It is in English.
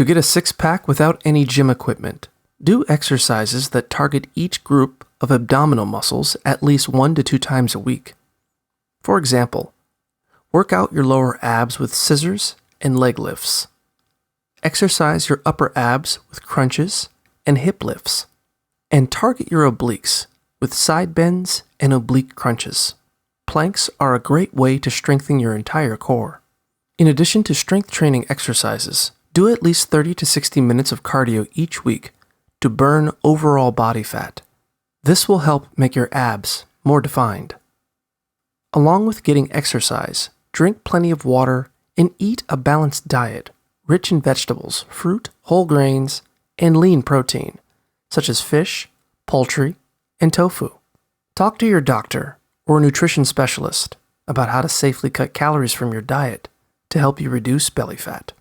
To get a six-pack without any gym equipment, do exercises that target each group of abdominal muscles at least 1 to 2 times a week. For example, work out your lower abs with scissors and leg lifts. Exercise your upper abs with crunches and hip lifts. And target your obliques with side bends and oblique crunches. Planks are a great way to strengthen your entire core. In addition to strength training exercises, do at least 30 to 60 minutes of cardio each week to burn overall body fat. This will help make your abs more defined. Along with getting exercise, drink plenty of water and eat a balanced diet, rich in vegetables, fruit, whole grains, and lean protein, such as fish, poultry, and tofu. Talk to your doctor or nutrition specialist about how to safely cut calories from your diet to help you reduce belly fat.